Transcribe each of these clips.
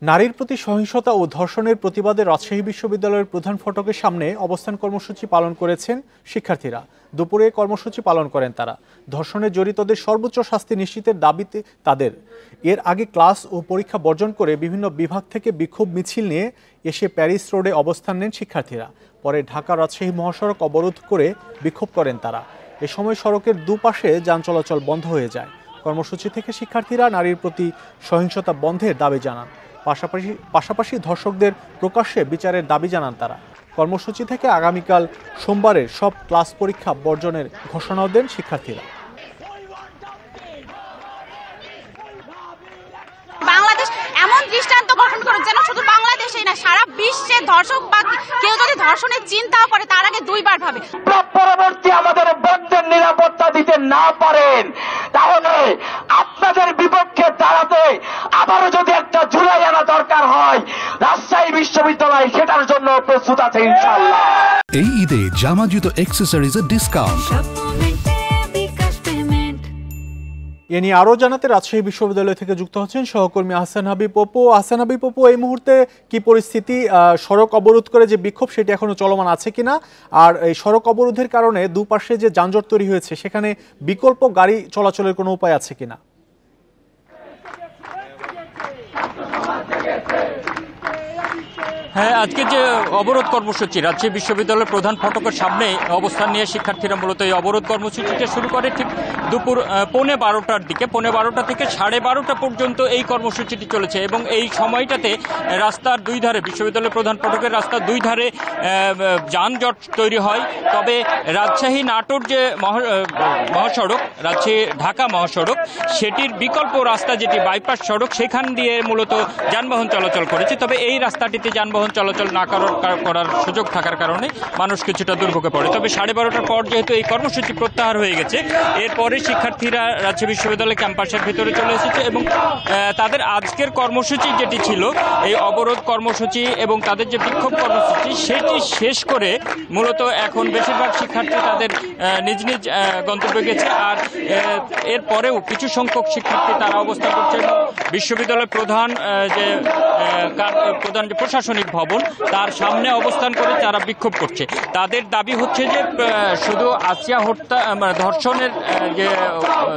নারীর প্রতি সহিংসতা ও ধর্ষণের প্রতিবাদে রাজশাহী বিশ্ববিদ্যালয়ের প্রধান ফটকের সামনে অবস্থান কর্মসূচি পালন করেছেন শিক্ষার্থীরা। দুপুরে কর্মসূচি পালন করেন তারা। ধর্ষণে জড়িতদের সর্বোচ্চ শাস্তি নিশ্চিতের দাবিতে তাদের। এর আগে ক্লাস ও পরীক্ষা বর্জন করে বিভিন্ন বিভাগ থেকে বিক্ষোভ মিছিল নিয়ে এসে প্যারিস রোডে অবস্থান নেন শিক্ষার্থীরা। পরে ঢাকা রাজশাহী মহাসড়ক অবরোধ করে বিক্ষোভ করেন তারা। এ সময় সড়কের দুপাশে যান চলাচল বন্ধ হয়ে যায়। কর্মসূচি থেকে শিক্ষার্থীরা নারীর প্রতি সহিংসতা বন্ধের দাবি জানান। পাশাপাশি ধর্ষকদের প্রকাশ্যে বিচারের দাবি জানান তারা। কর্মসূচি থেকে আগামীকাল সোমবারের সব ক্লাস পরীক্ষা বর্জনের ঘোষণাও দেন শিক্ষার্থীরা। বাংলাদেশ এমন দৃষ্টান্ত গঠন করে যেন শুধু বাংলাদেশেই না, সারা বিশ্বে ধর্ষক বা কেউ যদি ধর্ষণের চিন্তাও করে তার আগে দুইবার ভাবে। পরবর্তী আমাদের বন্ধের নিরাপত্তা দিতে না পারেন, তাহলে আপনাদের বিপক্ষে দাঁড়াতে আবারও যদি একটা জুলাই আনা দরকার হয়, রাজশাহী বিশ্ববিদ্যালয় সেটার জন্য প্রস্তুত আছে ইনশাআল্লাহ। এই ঈদে জামা জুতো অ্যাক্সেসরিজের ডিসকাউন্ট। এ নিয়ে আরও জানাতে রাজশাহী বিশ্ববিদ্যালয় থেকে যুক্ত হচ্ছেন সহকর্মী আহসান হাবিব অপু। আহসান হাবিব অপু, এই মুহূর্তে কি পরিস্থিতি? সড়ক অবরোধ করে যে বিক্ষোভ সেটি এখনো চলমান আছে কিনা, আর এই সড়ক অবরোধের কারণে দুপাশে যে যানজট তৈরি হয়েছে সেখানে বিকল্প গাড়ি চলাচলের কোনো উপায় আছে কিনা? হ্যাঁ, আজকে যে অবরোধ কর্মসূচি রাজশাহী বিশ্ববিদ্যালয়ের প্রধান ফটকের সামনে অবস্থান নিয়ে শিক্ষার্থীরা মূলত এই অবরোধ কর্মসূচিটা শুরু করে ঠিক দুপুর 12:15 দিকে। 12:15 থেকে 12:30 পর্যন্ত এই কর্মসূচিটি চলেছে এবং এই সময়টাতে রাস্তার দুই ধারে, বিশ্ববিদ্যালয়ের প্রধান ফটকের রাস্তার দুই ধারে যানজট তৈরি হয়। তবে রাজশাহী নাটোর যে মহাসড়ক, রাজশাহী ঢাকা মহাসড়ক, সেটির বিকল্প রাস্তা যেটি বাইপাস সড়ক, সেখান দিয়ে মূলত যানবাহন চলাচল করেছে। তবে এই রাস্তাটিতে যানবাহন চলাচল না করার সুযোগ থাকার কারণে মানুষ কিছুটা দুর্ভোগে পড়ে। তবে 12:30টার পর যেহেতু এই কর্মসূচি প্রত্যাহার হয়ে গেছে, এরপরে শিক্ষার্থীরা রাজশাহী বিশ্ববিদ্যালয় ক্যাম্পাসের ভিতরে চলে এসেছে এবং তাদের আজকের কর্মসূচি যেটি ছিল এই অবরোধ কর্মসূচি এবং তাদের যে বিক্ষোভ কর্মসূচি সেটি শেষ করে মূলত এখন বেশিরভাগ শিক্ষার্থী তাদের নিজ নিজ গন্তব্যে গেছে। আর এরপরেও কিছু সংখ্যক শিক্ষার্থী তারা অবস্থান করছে এবং বিশ্ববিদ্যালয়ের প্রধান যে প্রশাসনিক ভবন তার সামনে অবস্থান করে তারা বিক্ষোভ করছে। তাদের দাবি হচ্ছে যে শুধু আসিয়া হত্যা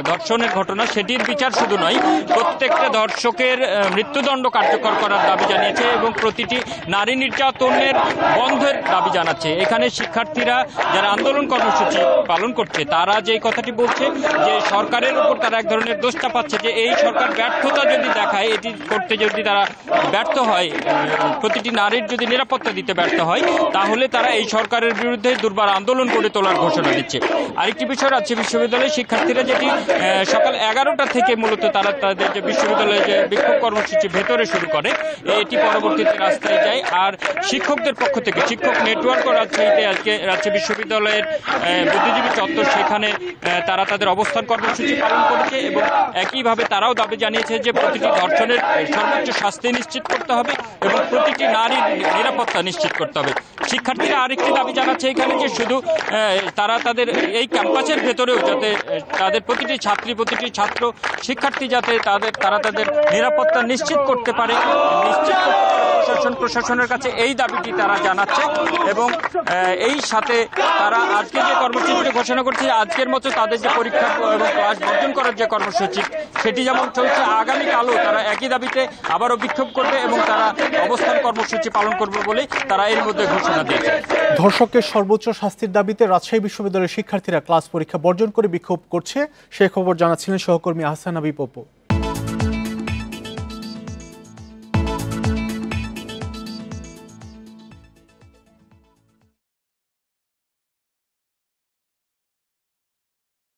ধর্ষণের ঘটনা সেটির বিচার শুধু নয়, প্রত্যেকটা ধর্ষকের মৃত্যুদণ্ড কার্যকর করার দাবি জানিয়েছে এবং প্রতিটি নারী নির্যাতনের বন্ধের দাবি জানাচ্ছে। এখানে শিক্ষার্থীরা যারা আন্দোলন কর্মসূচি পালন করছে তারা যে কথাটি বলছে যে সরকারের উপর তারা এক ধরনের দোষটা পাচ্ছে যে এই সরকার ব্যর্থতা যদি দেখায়, এটি করতে যদি তারা ব্যর্থ হয়, প্রতিটি নারীর যদি নিরাপত্তা দিতে ব্যর্থ হয়, তাহলে তারা এই সরকারের বিরুদ্ধে দুর্বার আন্দোলন করে তোলার ঘোষণা দিচ্ছে। আরেকটি বিষয়, রাজশাহী বিশ্ববিদ্যালয়ের শিক্ষার্থীরা যেটি সকাল 11টা থেকে মূলত তারা তাদের যে বিশ্ববিদ্যালয়ে যে বিক্ষোভ কর্মসূচি ভেতরে শুরু করে, এটি পরবর্তীতে রাস্তায় যায়। আর শিক্ষকদের পক্ষ থেকে শিক্ষক নেটওয়ার্কও রাজশাহীতে আজকে রাজশাহী বিশ্ববিদ্যালয়ের বুদ্ধিজীবী চত্বর, সেখানে তারা তাদের অবস্থান কর্মসূচি পালন করেছে এবং একইভাবে তারাও দাবি জানিয়েছে যে প্রতিটি ধর্ষণের সর্বোচ্চ শাস্তি নিশ্চিত করতে হবে এবং প্রতিটি নারীর নিরাপত্তা নিশ্চিত করতে হবে। শিক্ষার্থীরা আরেকটি দাবি জানাচ্ছে এখানে যে শুধু তারা তাদের এই ক্যাম্পাসের ভেতরেও যাতে তাদের প্রতিটি ছাত্রী, প্রতিটি ছাত্র শিক্ষার্থী যাতে তারা তাদের নিরাপত্তা নিশ্চিত করতে পারে, প্রশাসনের কাছে এই দাবিটি তারা জানাচ্ছে। এবং এই সাথে তারা আজকে যে কর্মসূচিটি ঘোষণা করছে, আজকের মতো তাদের যে পরীক্ষা এবং ক্লাস বর্জন করার যে কর্মসূচি সেটি যেমন চলছে, আগামীকালও তারা একই দাবিতে আবারও বিক্ষোভ করবে এবং তারা অবস্থান কর্মসূচি পালন করবে বলে তারা এর মধ্যে ঘোষণা দিয়েছে। ধর্ষকের সর্বোচ্চ শাস্তির দাবিতে রাজশাহী বিশ্ববিদ্যালয়ের শিক্ষার্থীরা ক্লাস পরীক্ষা বর্জন করে বিক্ষোভ করছে, সে খবর জানাচ্ছিলেন সহকর্মী আহসান হাবিব অপু।